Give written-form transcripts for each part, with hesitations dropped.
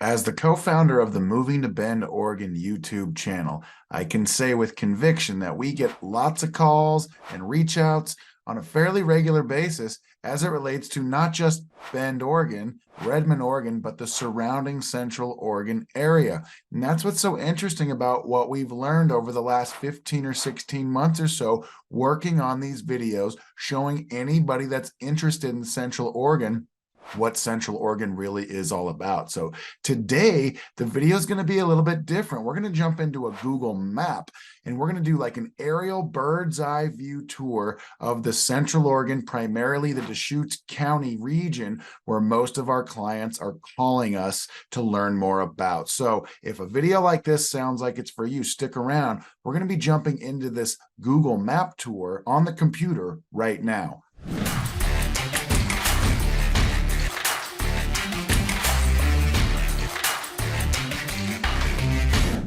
As the co-founder of the Moving to Bend, Oregon YouTube channel, I can say with conviction that we get lots of calls and reach outs on a fairly regular basis as it relates to not just Bend, Oregon, Redmond, Oregon, but the surrounding Central Oregon area. And that's what's so interesting about what we've learned over the last 15 or 16 months or so, working on these videos, showing anybody that's interested in Central Oregon what Central Oregon really is all about. So today, the video is going to be a little bit different. We're going to jump into a Google map and we're going to do like an aerial bird's eye view tour of the Central Oregon, primarily the Deschutes County region, where most of our clients are calling us to learn more about. So if a video like this sounds like it's for you, stick around. We're going to be jumping into this Google map tour on the computer right now.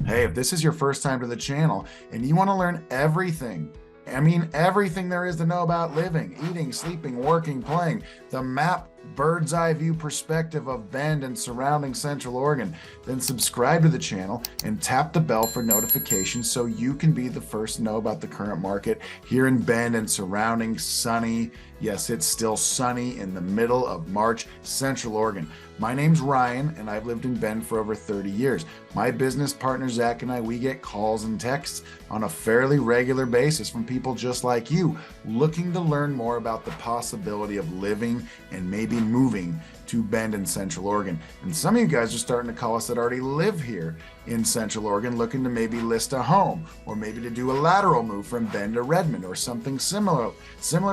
Hey, if this is your first time to the channel and you want to learn everything, everything there is to know about living, eating, sleeping, working, playing, the map, bird's eye view perspective of Bend and surrounding Central Oregon, then subscribe to the channel and tap the bell for notifications so you can be the first to know about the current market here in Bend and surrounding sunny, yes, it's still sunny in the middle of March, Central Oregon. My name's Ryan and I've lived in Bend for over 30 years. My business partner Zach and I, we get calls and texts on a fairly regular basis from people just like you looking to learn more about the possibility of living and maybe moving to Bend in Central Oregon. And some of you guys are starting to call us that already live here in Central Oregon, looking to maybe list a home or maybe to do a lateral move from Bend to Redmond or something similar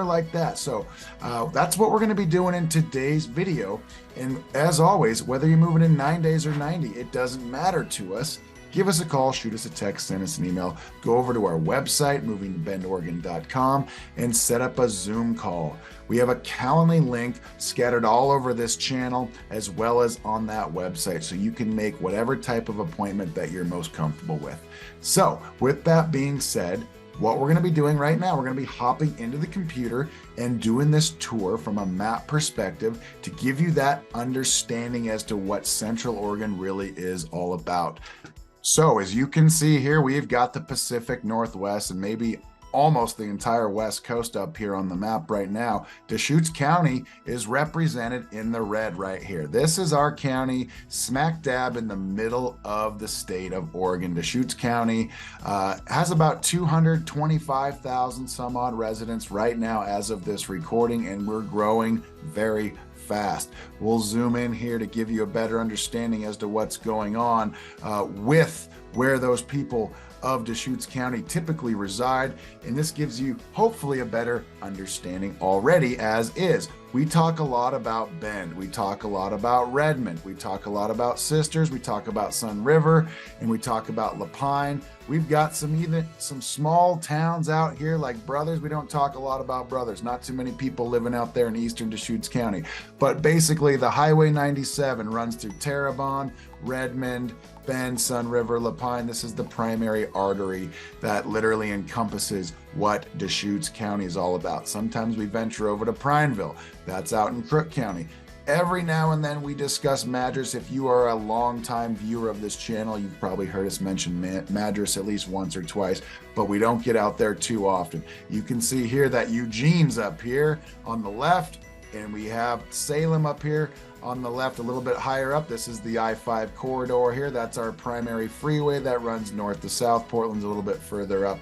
like that. So that's what we're going to be doing in today's video. And as always, whether you're moving in 9 days or 90, it doesn't matter to us. Give us a call, shoot us a text, send us an email, go over to our website, movingtobendoregon.com, and set up a Zoom call. We have a Calendly link scattered all over this channel as well as on that website, so you can make whatever type of appointment that you're most comfortable with. So with that being said, what we're going to be doing right now, we're going to be hopping into the computer and doing this tour from a map perspective to give you that understanding as to what Central Oregon really is all about. So as you can see here, we've got the Pacific Northwest and maybe almost the entire West Coast up here on the map right now. Deschutes County is represented in the red right here. This is our county smack dab in the middle of the state of Oregon. Deschutes County has about 225,000 some odd residents right now as of this recording, and we're growing very fast. We'll zoom in here to give you a better understanding as to what's going on with where those people of Deschutes County typically reside, and this gives you hopefully a better understanding already as is. We talk a lot about Bend, we talk a lot about Redmond, we talk a lot about Sisters, we talk about Sun River, and we talk about Lapine. We've got some small towns out here like Brothers. We don't talk a lot about Brothers. Not too many people living out there in eastern Deschutes County. But basically the Highway 97 runs through Terrebonne, Redmond, Bend, Sun River, Lapine. This is the primary artery that literally encompasses what Deschutes County is all about. Sometimes we venture over to Prineville. That's out in Crook County. Every now and then we discuss Madras. If you are a longtime viewer of this channel, you've probably heard us mention Madras at least once or twice, but we don't get out there too often. You can see here that Eugene's up here on the left, and we have Salem up here on the left a little bit higher up. This is the I-5 corridor here. That's our primary freeway that runs north to south. Portland's a little bit further up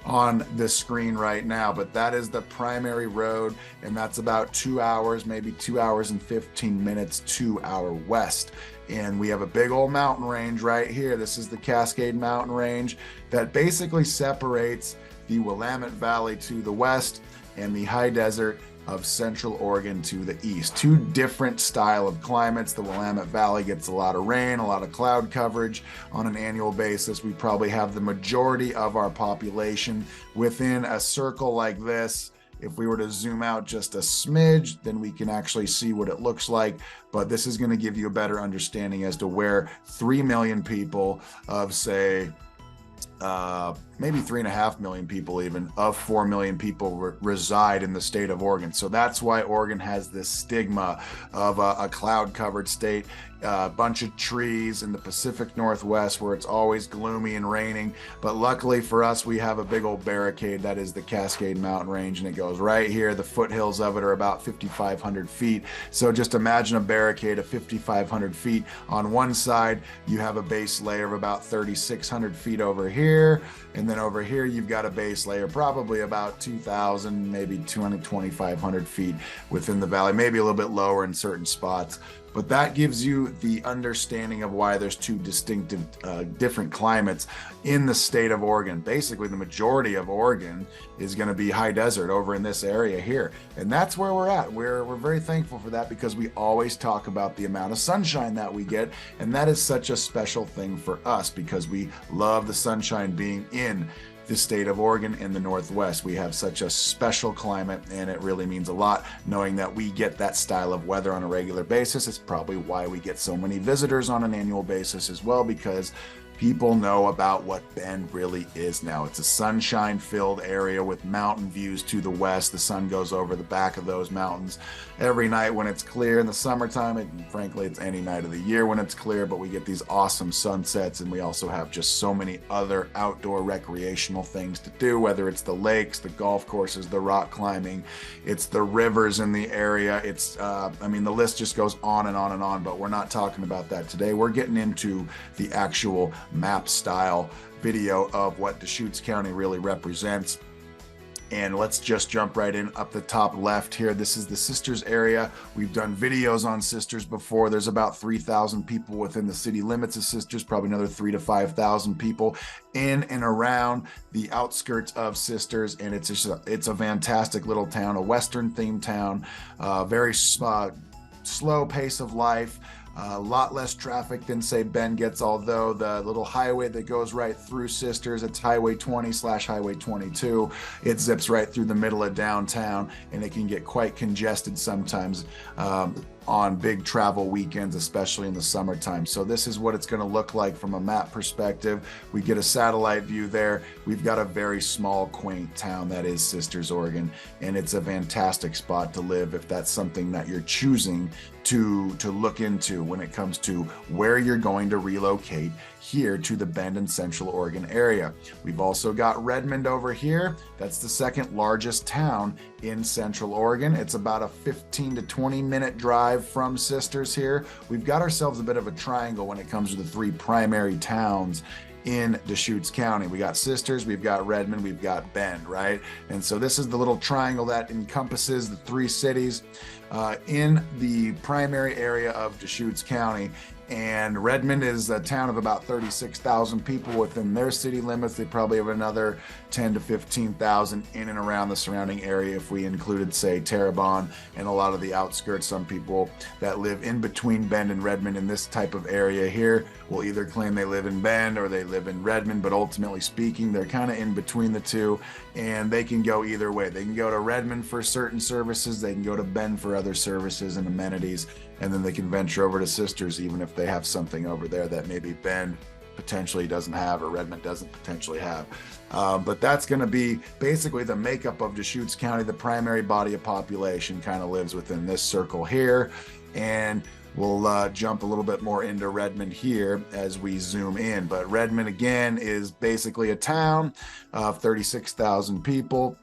on the screen right now, but that is the primary road, and that's about 2 hours, maybe 2 hours and 15 minutes to our west. And we have a big old mountain range right here. This is the Cascade Mountain Range that basically separates the Willamette Valley to the west and the high desert of Central Oregon to the east. Two different style of climates. The Willamette Valley gets a lot of rain, a lot of cloud coverage on an annual basis. We probably have the majority of our population within a circle like this. If we were to zoom out just a smidge, then we can actually see what it looks like. But this is going to give you a better understanding as to where 3 million people of, say, maybe 3.5 million people even of 4 million people reside in the state of Oregon. So that's why Oregon has this stigma of a cloud covered state. a bunch of trees in the Pacific Northwest where it's always gloomy and raining. But luckily for us, we have a big old barricade that is the Cascade Mountain Range, and it goes right here. The foothills of it are about 5,500 feet. So just imagine a barricade of 5,500 feet. On one side, you have a base layer of about 3,600 feet over here. And then over here, you've got a base layer probably about 2,000, maybe 2,500 feet within the valley, maybe a little bit lower in certain spots. But that gives you the understanding of why there's two distinctive, different climates in the state of Oregon. Basically, the majority of Oregon is going to be high desert over in this area here. And that's where we're at. We're very thankful for that because we always talk about the amount of sunshine that we get. And that is such a special thing for us because we love the sunshine being in the state of Oregon in the Northwest. We have such a special climate, and it really means a lot knowing that we get that style of weather on a regular basis. It's probably why we get so many visitors on an annual basis as well, because people know about what Bend really is now. It's a sunshine-filled area with mountain views to the west. The sun goes over the back of those mountains every night when it's clear in the summertime. And frankly, it's any night of the year when it's clear, but we get these awesome sunsets, and we also have just so many other outdoor recreational things to do, whether it's the lakes, the golf courses, the rock climbing, it's the rivers in the area. It's, I mean, the list just goes on and on and on, but we're not talking about that today. We're getting into the actual map style video of what Deschutes County really represents. And let's just jump right in up the top left here. This is the Sisters area. We've done videos on Sisters before. There's about 3,000 people within the city limits of Sisters, probably another 3,000 to 5,000 people in and around the outskirts of Sisters. And it's just it's a fantastic little town, a Western themed town, very slow pace of life. A lot less traffic than, say, Bend gets, although the little highway that goes right through Sisters, it's Highway 20/Highway 22. It zips right through the middle of downtown, and it can get quite congested sometimes on big travel weekends, especially in the summertime. So this is what it's going to look like from a map perspective. We get a satellite view there. We've got a very small, quaint town that is Sisters, Oregon, and it's a fantastic spot to live if that's something that you're choosing to look into when it comes to where you're going to relocate here to the Bend and Central Oregon area. We've also got Redmond over here. That's the second largest town in Central Oregon. It's about a 15 to 20 minute drive from Sisters here. We've got ourselves a bit of a triangle when it comes to the three primary towns in Deschutes County. We got Sisters, we've got Redmond, we've got Bend, right? And so this is the little triangle that encompasses the three cities in the primary area of Deschutes County. And Redmond is a town of about 36,000 people within their city limits. They probably have another 10 to 15,000 in and around the surrounding area if we included, say, Terrebonne and a lot of the outskirts. Some people that live in between Bend and Redmond in this type of area here will either claim they live in Bend or they live in Redmond, but ultimately speaking, they're kind of in between the two, and they can go either way. They can go to Redmond for certain services, they can go to Bend for other services and amenities, and then they can venture over to Sisters even if they have something over there that maybe Bend potentially doesn't have or Redmond doesn't potentially have. But that's going to be basically the makeup of Deschutes County. The primary body of population kind of lives within this circle here. And we'll jump a little bit more into Redmond here as we zoom in. But Redmond, again, is basically a town of 36,000 people.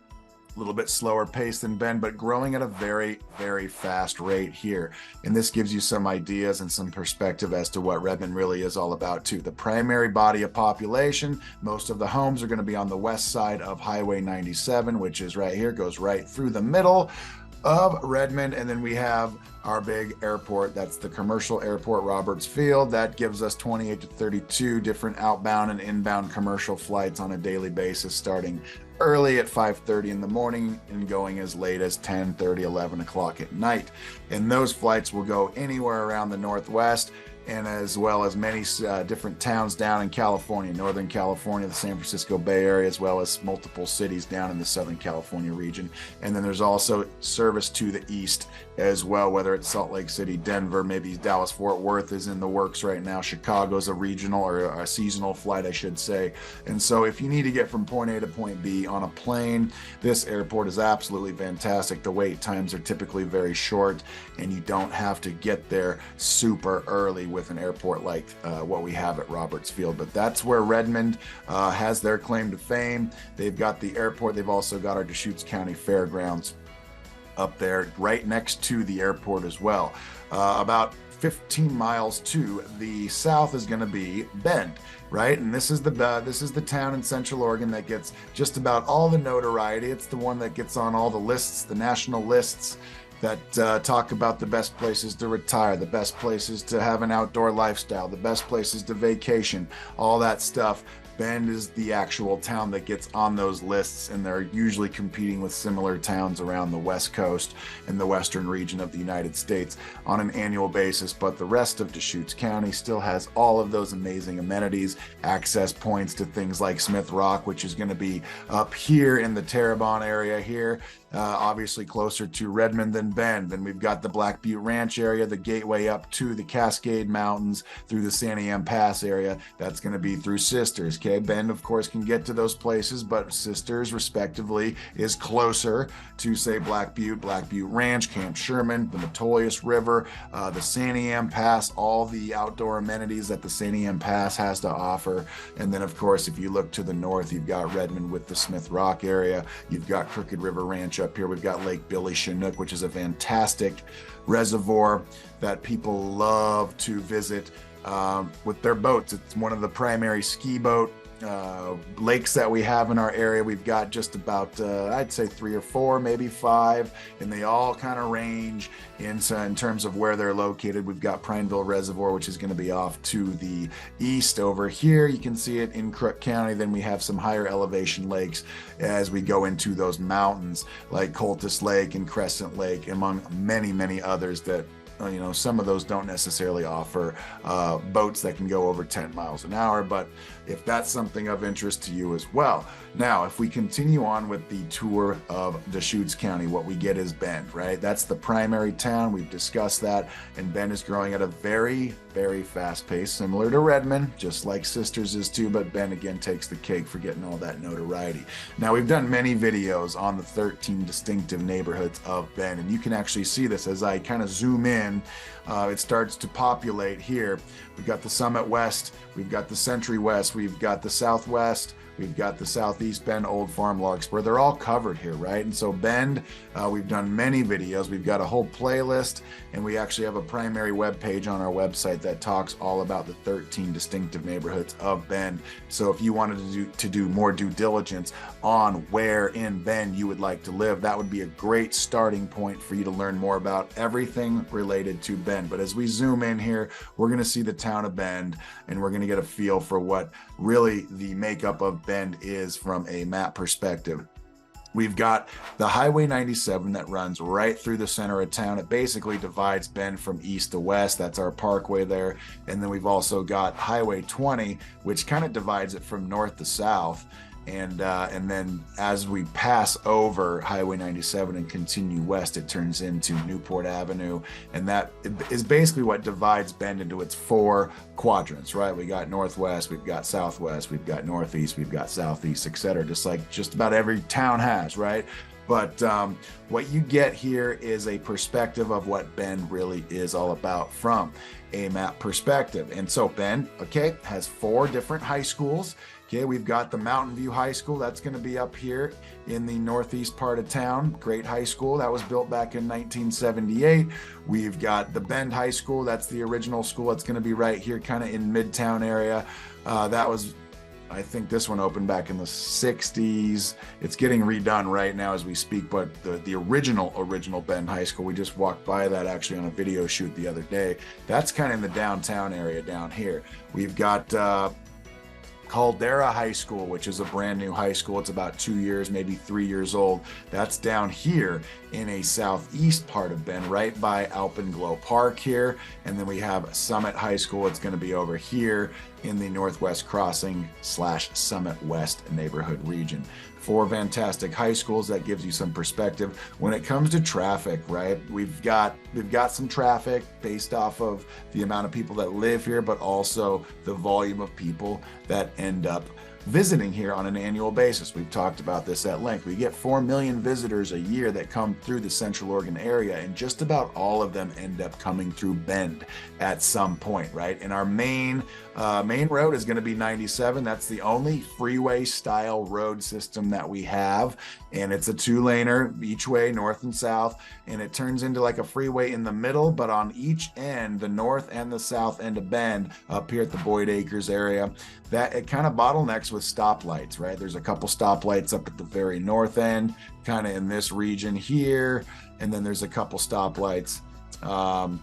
A little bit slower pace than Bend, but growing at a very, very fast rate here. And this gives you some ideas and some perspective as to what Redmond really is all about too. The primary body of population, most of the homes are going to be on the west side of Highway 97, which is right here, goes right through the middle of Redmond. And then we have our big airport. That's the commercial airport, Roberts Field. That gives us 28 to 32 different outbound and inbound commercial flights on a daily basis, starting early at 5:30 in the morning and going as late as 10:30, 11 o'clock at night. And those flights will go anywhere around the Northwest and as well as many different towns down in California, Northern California, the San Francisco Bay Area, as well as multiple cities down in the Southern California region. And then there's also service to the east as well, whether it's Salt Lake City, Denver, maybe Dallas-Fort Worth is in the works right now. Chicago's a regional or a seasonal flight, I should say. And so if you need to get from point A to point B on a plane, this airport is absolutely fantastic. The wait times are typically very short, and you don't have to get there super early with an airport like what we have at Roberts Field. But that's where Redmond has their claim to fame. They've got the airport. They've also got our Deschutes County Fairgrounds up there right next to the airport as well. About 15 miles to the south is going to be Bend, right? And this is the town in Central Oregon that gets just about all the notoriety. It's the one that gets on all the lists, the national lists that talk about the best places to retire, the best places to have an outdoor lifestyle, the best places to vacation, all that stuff. Bend is the actual town that gets on those lists, and they're usually competing with similar towns around the West Coast and the western region of the United States on an annual basis. But the rest of Deschutes County still has all of those amazing amenities, access points to things like Smith Rock, which is going to be up here in the Terrebonne area here. Obviously closer to Redmond than Bend. Then we've got the Black Butte Ranch area, the gateway up to the Cascade Mountains through the Santiam Pass area. That's going to be through Sisters. Okay, Bend, of course, can get to those places, but Sisters, respectively, is closer to, say, Black Butte Ranch, Camp Sherman, the Metolius River, the Santiam Pass, all the outdoor amenities that the Santiam Pass has to offer. And then, of course, if you look to the north, you've got Redmond with the Smith Rock area. You've got Crooked River Ranch up here. We've got Lake Billy Chinook, which is a fantastic reservoir that people love to visit with their boats. It's one of the primary ski boat lakes that we have in our area. We've got just about I'd say 3 or 4, maybe 5, and they all kind of range in terms of where they're located. We've got Prineville Reservoir, which is going to be off to the east over here. You can see it in Crook County. Then we have some higher elevation lakes as we go into those mountains like Coltis Lake and Crescent Lake, among many others that some of those don't necessarily offer boats that can go over 10 miles an hour, but if that's something of interest to you as well. Now, if we continue on with the tour of Deschutes County, what we get is Bend, right? That's the primary town. We've discussed that, and Bend is growing at a very fast pace, similar to Redmond, just like Sisters is too, but Bend again takes the cake for getting all that notoriety. Now, we've done many videos on the 13 distinctive neighborhoods of Bend, and you can actually see this as I kind of zoom in. It starts to populate here. We've got the Summit West, we've got the Century West, we've got the Southwest, we've got the Southeast Bend, Old Farm, Larkspur. They're all covered here, right? And so Bend, we've done many videos. We've got a whole playlist, and we actually have a primary web page on our website that talks all about the 13 distinctive neighborhoods of Bend. So if you wanted to do more due diligence on where in Bend you would like to live, that would be a great starting point for you to learn more about everything related to Bend. But as we zoom in here, we're going to see the town of Bend, and we're going to get a feel for what really the makeup of Bend is from a map perspective. We've got the Highway 97 that runs right through the center of town. It basically divides Bend from east to west. That's our parkway there. And then we've also got Highway 20, which kind of divides it from north to south. And then as we pass over Highway 97 and continue west, it turns into Newport Avenue. And that is basically what divides Bend into its 4 quadrants, right? We got northwest, we've got southwest, we've got northeast, we've got southeast, etc. Just like just about every town has, right? But what you get here is a perspective of what Bend really is all about from a map perspective. And so Bend, okay, has 4 different high schools. Okay, we've got the Mountain View High School. That's going to be up here in the northeast part of town. Great high school. That was built back in 1978. We've got the Bend High School. That's the original school. That's going to be right here kind of in Midtown area. That was, I think this one opened back in the 60s. It's getting redone right now as we speak, but the original Bend High School, we just walked by that actually on a video shoot the other day. That's kind of in the downtown area down here. We've got Caldera High School, which is a brand new high school. It's about 2 years, maybe 3 years old. That's down here in a southeast part of Bend, right by Alpenglow Park here. And then we have Summit High School. It's going to be over here in the Northwest Crossing / Summit West neighborhood region. 4 fantastic high schools. That gives you some perspective. When it comes to traffic, right, we've got some traffic based off of the amount of people that live here, but also the volume of people that end up visiting here on an annual basis. We've talked about this at length. We get 4 million visitors a year that come through the Central Oregon area, and just about all of them end up coming through Bend at some point, right? And our main road is going to be 97. That's the only freeway style road system that we have, and it's a 2-laner each way, north and south, and it turns into like a freeway in the middle, but on each end, the north and the south end of Bend, up here at the Boyd Acres area, that it kind of bottlenecks with stoplights, right? There's a couple stoplights up at the very north end, kind of in this region here, and then there's a couple stoplights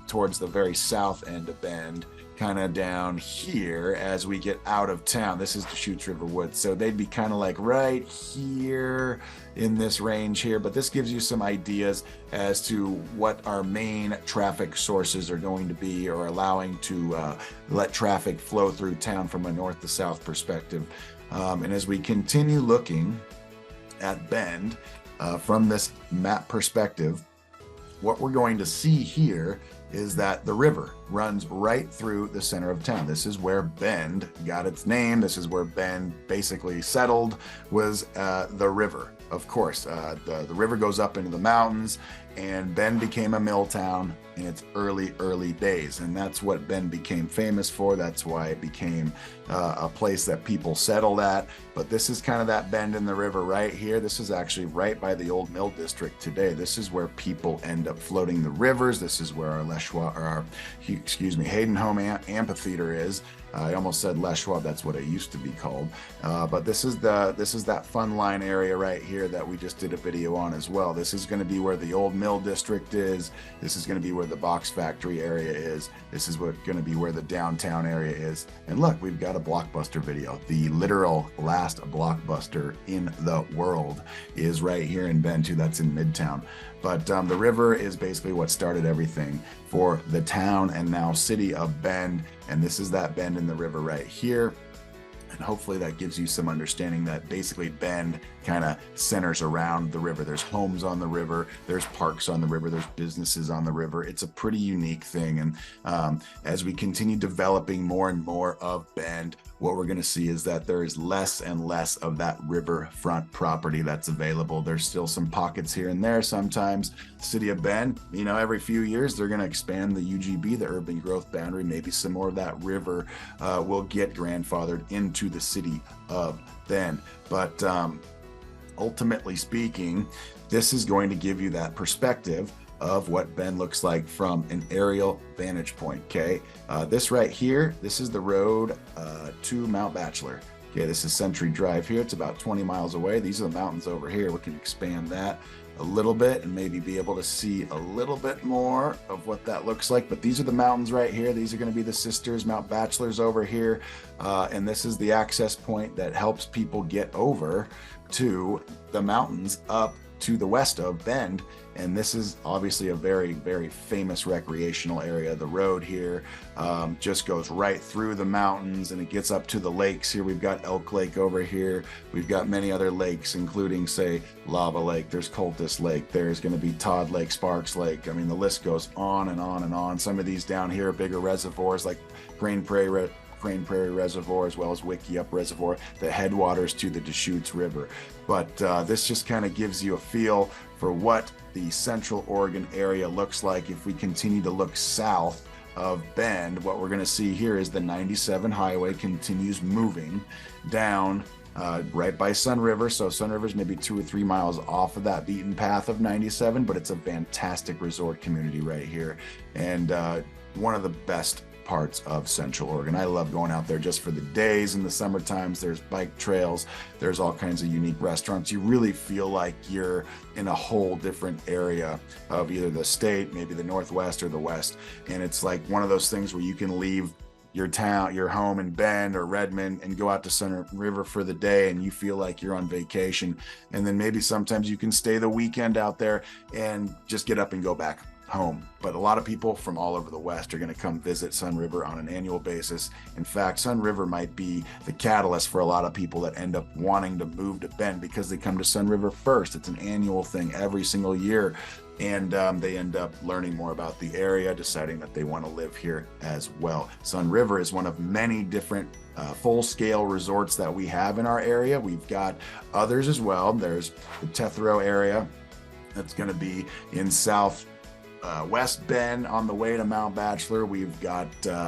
towards the very south end of Bend, kind of down here as we get out of town. This is Deschutes River Woods, so they'd be kind of like right here in this range here, but this gives you some ideas as to what our main traffic sources are going to be, or allowing to let traffic flow through town from a north to south perspective. And as we continue looking at Bend from this map perspective, what we're going to see here is that the river runs right through the center of town. This is where Bend got its name. This is where Bend basically settled, was the river. Of course, the river goes up into the mountains, and Bend became a mill town in its early days, and that's what Bend became famous for. That's why it became a place that people settled at. But this is kind of that bend in the river right here. This is actually right by the old mill district today. This is where people end up floating the rivers. This is where our Haydenholme amphitheater is. I almost said Les Schwab, that's what it used to be called. But this is that fun line area right here that we just did a video on as well. This is going to be where the old mill district is. This is going to be where the box factory area is. This is going to be where the downtown area is. And look, we've got a Blockbuster video. The literal last Blockbuster in the world is right here in Bend too. That's in Midtown. But the river is basically what started everything for the town and now city of Bend. And this is that bend in the river right here. And hopefully that gives you some understanding that basically Bend kind of centers around the river. There's homes on the river, there's parks on the river, there's businesses on the river. It's a pretty unique thing. And as we continue developing more and more of Bend, what we're going to see is that there is less and less of that riverfront property that's available. There's still some pockets here and there. Sometimes city of Bend, every few years they're going to expand the UGB, the urban growth boundary. Maybe some more of that river will get grandfathered into the city of Bend. But ultimately speaking, this is going to give you that perspective of what Bend looks like from an aerial vantage point. Okay, this right here, this is the road to Mount Bachelor. Okay, this is Century Drive here. It's about 20 miles away. These are the mountains over here. We can expand that a little bit and maybe be able to see a little bit more of what that looks like. But these are the mountains right here. These are going to be the sisters. Mount Bachelor's over here, and this is the access point that helps people get over to the mountains up to the west of Bend. And this is obviously a very, very famous recreational area. The road here just goes right through the mountains, and it gets up to the lakes here. We've got Elk Lake over here. We've got many other lakes, including, say, Lava Lake. There's Cultus Lake. There's going to be Todd Lake, Sparks Lake. I mean, the list goes on and on and on. Some of these down here are bigger reservoirs, like Crane Prairie Reservoir, as well as Wickiup Reservoir, the headwaters to the Deschutes River. But this just kind of gives you a feel for what the Central Oregon area looks like. If we continue to look south of Bend, what we're going to see here is the 97 highway continues moving down right by Sun River. So Sun River is maybe 2 or 3 miles off of that beaten path of 97, but it's a fantastic resort community right here, and one of the best parts of Central Oregon. I love going out there just for the days. In the summer times, there's bike trails, there's all kinds of unique restaurants. You really feel like you're in a whole different area of either the state, maybe the Northwest or the West. And it's like one of those things where you can leave your town, your home in Bend or Redmond, and go out to Sun River for the day, and you feel like you're on vacation. And then maybe sometimes you can stay the weekend out there and just get up and go back home. But a lot of people from all over the West are going to come visit Sun River on an annual basis. In fact, Sun River might be the catalyst for a lot of people that end up wanting to move to Bend because they come to Sun River first. It's an annual thing every single year. And they end up learning more about the area, deciding that they want to live here as well. Sun River is one of many different full-scale resorts that we have in our area. We've got others as well. There's the Tethro area that's going to be in West Bend on the way to Mount Bachelor. We've got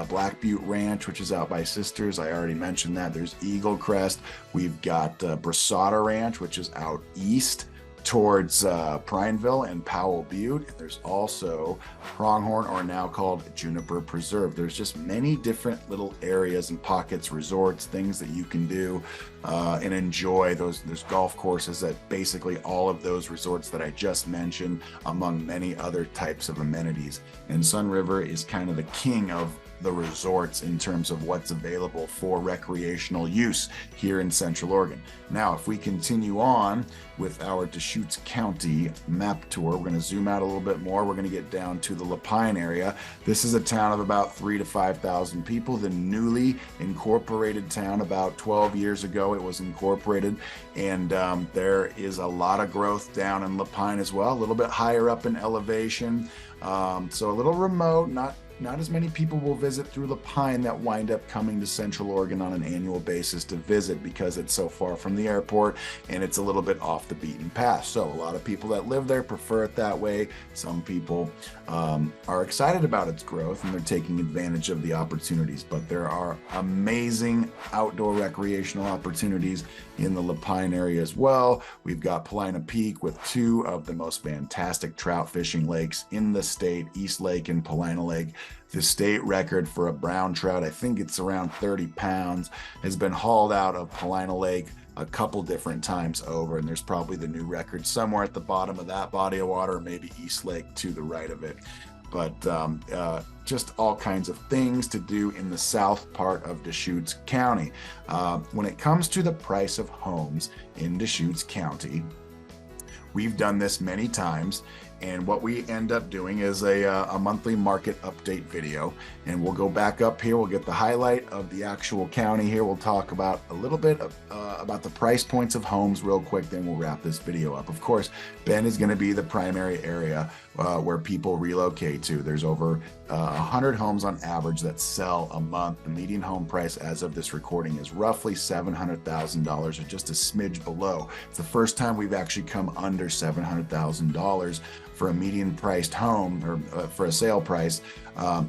Black Butte Ranch, which is out by Sisters. I already mentioned that. There's Eagle Crest. We've got Brasada Ranch, which is out east towards Prineville and Powell Butte. And there's also Pronghorn, or now called Juniper Preserve. There's just many different little areas and pockets, resorts, things that you can do and enjoy. There's golf courses at basically all of those resorts that I just mentioned, among many other types of amenities. And Sun River is kind of the king of the resorts in terms of what's available for recreational use here in Central Oregon. Now, if we continue on with our Deschutes County map tour, we're going to zoom out a little bit more. We're going to get down to the Lapine area. This is a town of about 3,000 to 5,000 people, the newly incorporated town. About 12 years ago it was incorporated, and there is a lot of growth down in Lapine as well, a little bit higher up in elevation, so a little remote. Not as many people will visit through Lapine that wind up coming to Central Oregon on an annual basis to visit because it's so far from the airport and it's a little bit off the beaten path. So a lot of people that live there prefer it that way. Some people are excited about its growth and they're taking advantage of the opportunities. But there are amazing outdoor recreational opportunities in the Lapine area as well. We've got Paulina Peak with two of the most fantastic trout fishing lakes in the state, East Lake and Paulina Lake. The state record for a brown trout, I think it's around 30 pounds, has been hauled out of Paulina Lake a couple different times over, and there's probably the new record somewhere at the bottom of that body of water, maybe East Lake to the right of it. But just all kinds of things to do in the south part of Deschutes County. When it comes to the price of homes in Deschutes County, we've done this many times, and what we end up doing is a monthly market update video. And we'll go back up here, we'll get the highlight of the actual county here. We'll talk about a little bit of, about the price points of homes real quick, then we'll wrap this video up. Of course, Bend is going to be the primary area where people relocate to. There's over 100 homes on average that sell a month. The median home price as of this recording is roughly $700,000, or just a smidge below. It's the first time we've actually come under $700,000 for a median priced home, or for a sale price,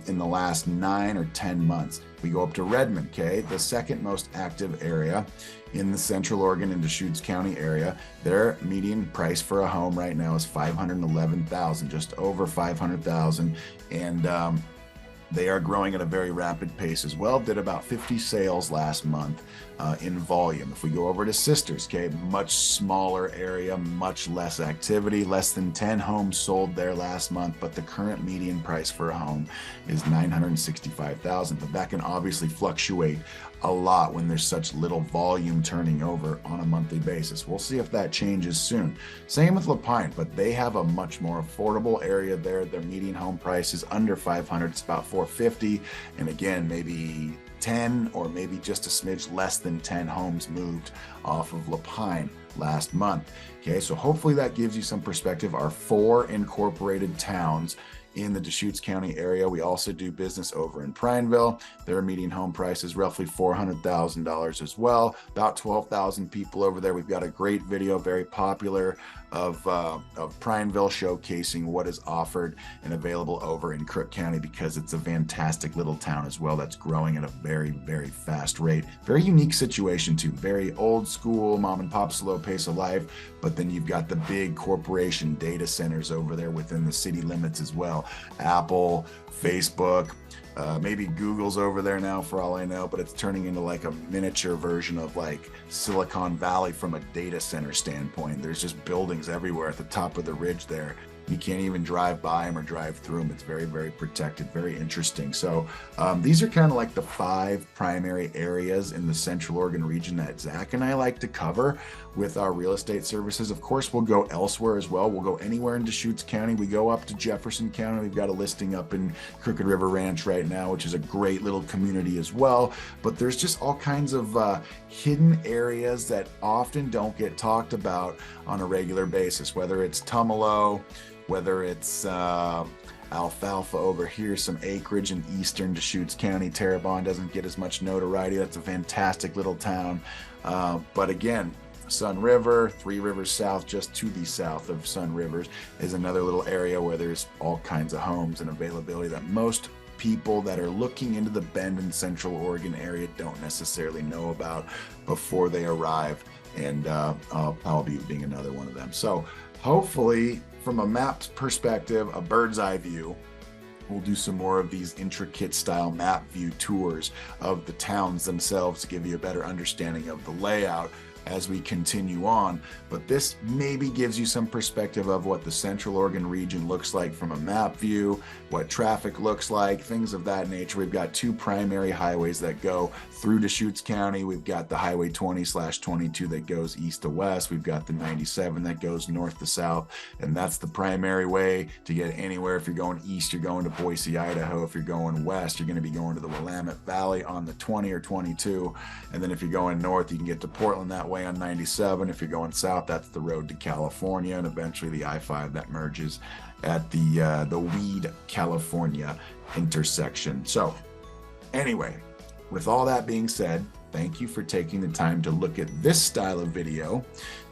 in the last 9 or 10 months. We go up to Redmond, okay, the second most active area in the Central Oregon and Deschutes County area. Their median price for a home right now is $511,000, just over $500,000, and they are growing at a very rapid pace as well. Did about 50 sales last month in volume. If we go over to Sisters, okay, much smaller area, much less activity, less than 10 homes sold there last month, but the current median price for a home is $965,000. But that can obviously fluctuate a lot when there's such little volume turning over on a monthly basis. We'll see if that changes soon. Same with Lapine, but they have a much more affordable area there. Their median home price is under $500,000. It's about $450,000, and again, maybe 10 or maybe just a smidge less than 10 homes moved off of Lapine last month. Okay, so hopefully that gives you some perspective. Our 4 incorporated towns in the Deschutes County area. We also do business over in Prineville. Their median home price is roughly $400,000 as well. About 12,000 people over there. We've got a great video, very popular, of Prineville showcasing what is offered and available over in Crook County, because it's a fantastic little town as well that's growing at a very, very fast rate. Very unique situation too. Very old school, mom and pop slow pace of life, but then you've got the big corporation data centers over there within the city limits as well. Apple, Facebook, maybe Google's over there now for all I know, but it's turning into like a miniature version of like Silicon Valley from a data center standpoint. There's just buildings everywhere at the top of the ridge there. You can't even drive by them or drive through them. It's very, very protected, very interesting. So these are kind of like the 5 primary areas in the Central Oregon region that Zach and I like to cover with our real estate services. Of course, we'll go elsewhere as well. We'll go anywhere in Deschutes County. We go up to Jefferson County. We've got a listing up in Crooked River Ranch right now, which is a great little community as well. But there's just all kinds of hidden areas that often don't get talked about on a regular basis, whether it's Tumalo, whether it's alfalfa over here, some acreage in eastern Deschutes County. Terrebonne doesn't get as much notoriety. That's a fantastic little town. But again, Sun River, 3 Rivers South, just to the south of Sun Rivers, is another little area where there's all kinds of homes and availability that most people that are looking into the Bend and Central Oregon area don't necessarily know about before they arrive. And I'll be being another one of them. So hopefully, from a map perspective, a bird's eye view, we'll do some more of these intricate style map view tours of the towns themselves to give you a better understanding of the layout as we continue on. But this maybe gives you some perspective of what the Central Oregon region looks like from a map view, what traffic looks like, things of that nature. We've got 2 primary highways that go through Deschutes County. We've got the Highway 20/22 that goes east to west. We've got the 97 that goes north to south, and that's the primary way to get anywhere. If you're going east, you're going to Boise, Idaho. If you're going west, you're going to be going to the Willamette Valley on the 20 or 22. And then if you're going north, you can get to Portland that way on 97. If you're going south, that's the road to California, and eventually the I-5 that merges at the Weed, California intersection. So anyway, with all that being said, thank you for taking the time to look at this style of video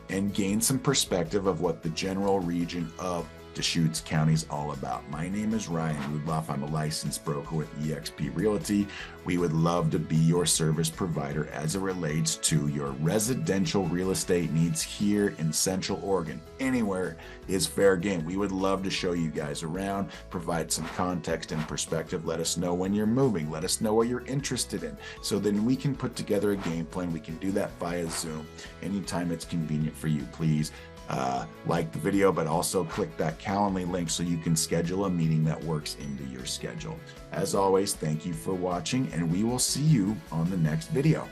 and gain some perspective of what the general region of Deschutes County is all about. My name is Ryan Rudloff. I'm a licensed broker with eXp Realty. We would love to be your service provider as it relates to your residential real estate needs here in Central Oregon. Anywhere is fair game. We would love to show you guys around, provide some context and perspective. Let us know when you're moving. Let us know what you're interested in. So then we can put together a game plan. We can do that via Zoom anytime it's convenient for you. Please like the video, but also click that Calendly link so you can schedule a meeting that works into your schedule. As always, thank you for watching, and we will see you on the next video.